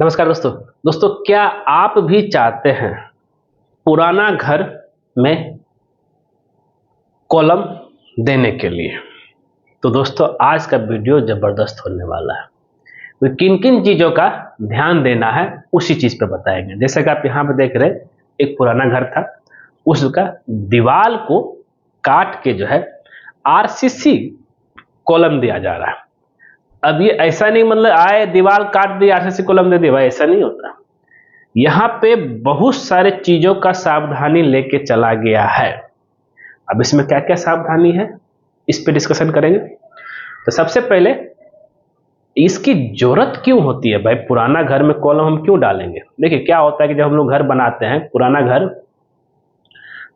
नमस्कार दोस्तों। क्या आप भी चाहते हैं पुराना घर में कॉलम देने के लिए? तो दोस्तों आज का वीडियो जबरदस्त होने वाला है। तो किन किन चीजों का ध्यान देना है उसी चीज पे बताएंगे। जैसे कि आप यहाँ पे देख रहे हैं, एक पुराना घर था, उसका दीवार को काट के जो है आरसीसी कॉलम दिया जा रहा है। अब ये ऐसा नहीं मतलब आए दीवार काट दी आरसीसी कॉलम दे दिया, भाई ऐसा नहीं होता। यहाँ पे बहुत सारे चीजों का सावधानी लेके चला गया है। अब इसमें क्या क्या सावधानी है इस पे डिस्कशन करेंगे। तो सबसे पहले इसकी जरूरत क्यों होती है, भाई पुराना घर में कॉलम हम क्यों डालेंगे? देखिए क्या होता है कि जब हम लोग घर बनाते हैं, पुराना घर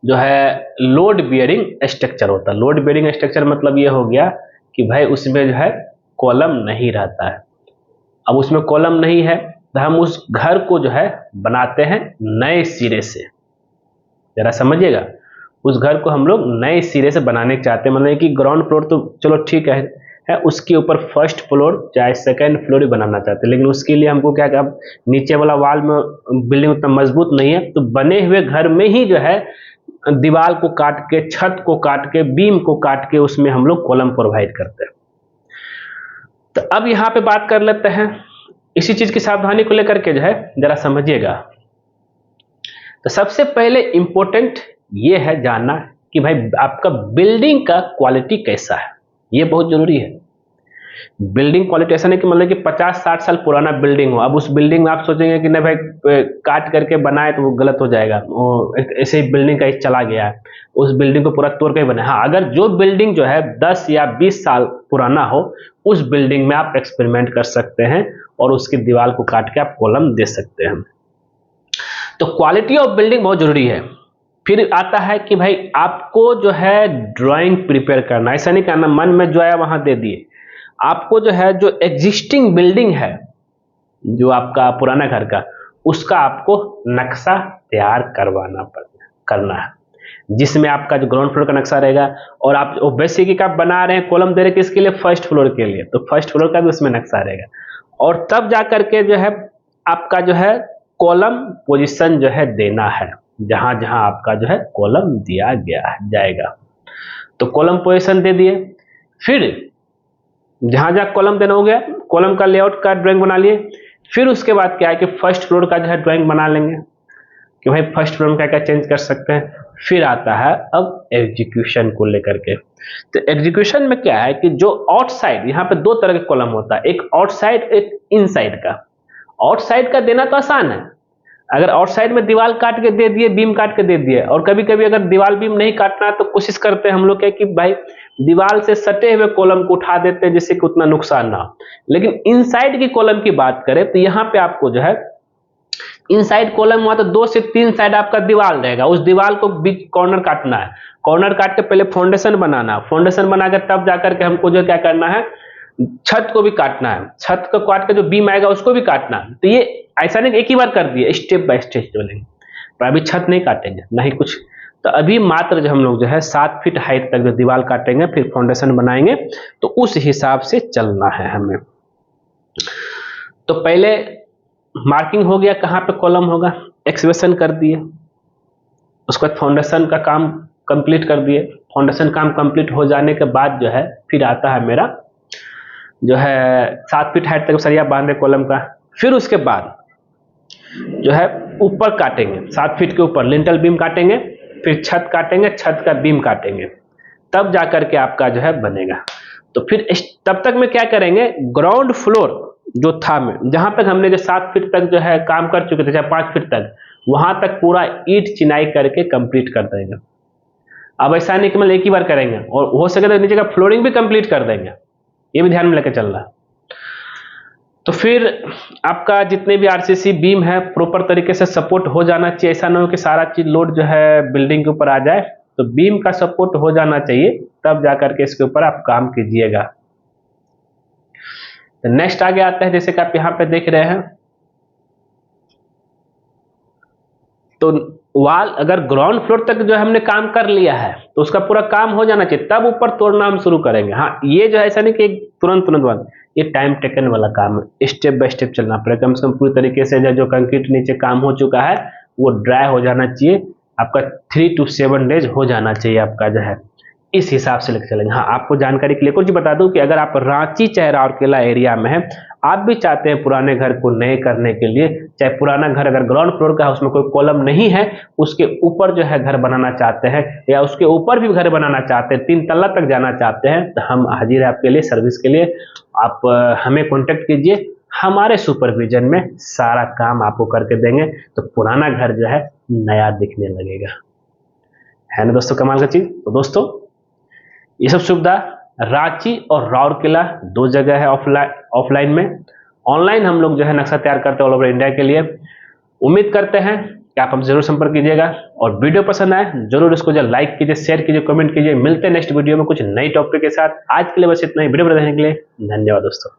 जो है लोड बियरिंग स्ट्रक्चर होता है। लोड बियरिंग स्ट्रक्चर मतलब ये हो गया कि भाई उसमें जो है कॉलम नहीं रहता है। अब उसमें कॉलम नहीं है तो हम उस घर को जो है बनाते हैं नए सिरे से। जरा समझिएगा, उस घर को हम लोग नए सिरे से बनाने चाहते हैं। मतलब कि ग्राउंड फ्लोर तो चलो ठीक है, उसके ऊपर फर्स्ट फ्लोर चाहे सेकंड फ्लोर ही बनाना चाहते हैं, लेकिन उसके लिए हमको क्या अब नीचे वाला वाल में बिल्डिंग उतना मजबूत नहीं है, तो बने हुए घर में ही जो है दीवार को काट के, छत को काट के, बीम को काट के उसमें हम लोग कॉलम प्रोवाइड करते हैं। तो अब यहाँ पे बात कर लेते हैं इसी चीज की सावधानी को लेकर के, जो है जरा समझिएगा। तो सबसे पहले इंपॉर्टेंट ये है जानना कि भाई आपका बिल्डिंग का क्वालिटी कैसा है, ये बहुत जरूरी है। बिल्डिंग क्वालिटी ऐसा नहीं कि मतलब कि 50-60 साल पुराना बिल्डिंग हो, अब उस बिल्डिंग में आप सोचेंगे कि नहीं भाई काट करके बनाए तो वो गलत हो जाएगा, वो ऐसे ही बिल्डिंग का चला गया है, उस बिल्डिंग को पूरा तोड़ के बने। हाँ, अगर जो बिल्डिंग जो है 10 या 20 साल पुराना हो, उस बिल्डिंग में आप एक्सपेरिमेंट कर सकते हैं और उसकी दीवार को काट के आप कॉलम दे सकते हैं। तो क्वालिटी ऑफ बिल्डिंग बहुत जरूरी है। फिर आता है कि भाई आपको जो है ड्राइंग प्रिपेयर करना, ऐसा नहीं करना मन में जो आया वहां दे दिए। आपको जो है जो एग्जिस्टिंग बिल्डिंग है, जो आपका पुराना घर का, उसका आपको नक्शा तैयार करना है, जिसमें आपका जो ग्राउंड फ्लोर का नक्शा रहेगा। और आप बेसिक आप बना रहे हैं कॉलम दे रहे हैं किसके लिए? फर्स्ट फ्लोर के लिए, तो फर्स्ट फ्लोर का भी उसमें नक्शा रहेगा। और तब जा करके जो है आपका जो है कॉलम पोजीशन जो है देना है, जहां जहां आपका जो है कॉलम दिया गया जाएगा। तो कॉलम पोजीशन दे दिए, फिर जहां जहां कॉलम देना हो गया, कॉलम का लेआउट का ड्राइंग बना लिए। फिर उसके बाद क्या है कि फर्स्ट फ्लोर का जो है ड्राइंग बना लेंगे कि भाई फर्स्ट फ्लोर में क्या क्या चेंज कर सकते हैं। फिर आता है अब एग्जीक्यूशन को लेकर के। तो एग्जीक्यूशन में क्या है कि जो आउटसाइड, यहाँ पे दो तरह के कॉलम होता है, एक आउटसाइड एक इनसाइड का। आउटसाइड का देना तो आसान है, अगर आउटसाइड में दीवार काट के दे दिए, बीम काट के दे दिए। और कभी कभी अगर दीवार बीम नहीं काटना है तो कोशिश करते हैं हम लोग क्या कि भाई दीवार से सटे हुए कॉलम को उठा देते हैं जिससे कि उतना नुकसान ना हो। लेकिन इनसाइड की कॉलम की बात करें तो यहाँ पे आपको जो है इनसाइड कॉलम हुआ तो 2 से 3 साइड आपका दीवार रहेगा, उस दीवार को बीच कॉर्नर काटना है। कॉर्नर काट के पहले फाउंडेशन बनाना, फाउंडेशन बनाकर तब जाकर के हमको जो क्या करना है, छत को भी काटना है, छत को काट के जो बीम आएगा उसको भी काटना है। तो ये ऐसा नहीं एक ही बार कर दिए, स्टेप बाय स्टेप चलेंगे। पर अभी छत नहीं काटेंगे ना ही कुछ। तो अभी मात्र जो हम लोग जो है 7 फीट हाइट तक जो दीवार काटेंगे, फिर फाउंडेशन बनाएंगे, तो उस हिसाब से चलना है हमें। तो पहले मार्किंग हो गया कहाँ पे कॉलम होगा, एक्सवेशन कर दिए। उसके बाद फाउंडेशन का काम कंप्लीट कर दिए। फाउंडेशन काम कंप्लीट हो जाने के बाद जो है फिर आता है मेरा जो है 7 फीट हाइट तक सरिया बांधे कॉलम का। फिर उसके बाद जो है ऊपर काटेंगे, 7 फीट के ऊपर लिंटल बीम काटेंगे, फिर छत काटेंगे, छत का बीम काटेंगे, तब जाकर के आपका जो है बनेगा। तो फिर तब तक में क्या करेंगे, ग्राउंड फ्लोर जो था में जहां तक हमने जो 7 फीट तक जो है काम कर चुके थे, चाहे 5 फीट तक, वहां तक पूरा ईंट चिनाई करके कंप्लीट कर देंगे। अब ऐसा नहीं कि मतलब एक ही बार करेंगे, और हो सके तो नीचे का फ्लोरिंग भी कंप्लीट कर देंगे, ये भी ध्यान में लेकर चल रहा है। तो फिर आपका जितने भी आरसीसी बीम है प्रॉपर तरीके से सपोर्ट हो जाना चाहिए। ऐसा ना हो कि सारा चीज लोड जो है बिल्डिंग के ऊपर आ जाए, तो बीम का सपोर्ट हो जाना चाहिए, तब जाकर के इसके ऊपर आप काम कीजिएगा। तो नेक्स्ट आगे आता है, जैसे कि आप यहाँ पे देख रहे हैं, तो वाल अगर ग्राउंड फ्लोर तक जो है हमने काम कर लिया है तो उसका पूरा काम हो जाना चाहिए, तब ऊपर तोड़ना हम शुरू करेंगे। हाँ, ये जो है ऐसा नहीं कि तुरंत तुरंत बंद, ये टाइम टेकन वाला काम है, स्टेप बाय स्टेप चलना पड़ेगा। कम से कम पूरी तरीके से जो कंक्रीट नीचे काम हो चुका है वो ड्राई हो जाना चाहिए, आपका 3 to 7 डेज हो जाना चाहिए आपका जो है, इस हिसाब से लेकर चलेंगे। हाँ, आपको जानकारी के लिए कुछ बता दूं कि अगर आप रांची चाहे राउरकेला एरिया में है, आप भी चाहते हैं पुराने घर को नए करने के लिए, चाहे पुराना घर अगर ग्राउंड फ्लोर का है उसमें कोई कॉलम नहीं है, उसके ऊपर जो है घर बनाना चाहते हैं या उसके ऊपर भी घर बनाना चाहते हैं, 3 तल्ला तक जाना चाहते हैं, तो हम हाजिर है आपके लिए सर्विस के लिए। आप हमें कॉन्टेक्ट कीजिए, हमारे सुपरविजन में सारा काम आपको करके देंगे, तो पुराना घर जो है नया दिखने लगेगा। है ना दोस्तों कमाल का चीज। तो दोस्तों ये सब सुविधा रांची और राउरकेला 2 जगह है ऑफलाइन में। ऑनलाइन हम लोग जो है नक्शा तैयार करते हैं ऑल ओवर इंडिया के लिए। उम्मीद करते हैं कि आप हमसे जरूर संपर्क कीजिएगा, और वीडियो पसंद आए जरूर इसको जो लाइक कीजिए, शेयर कीजिए, कमेंट कीजिए। मिलते हैं नेक्स्ट वीडियो में कुछ नई टॉपिक के साथ। आज के लिए बस इतना ही। वीडियो पर देखने के लिए धन्यवाद दोस्तों।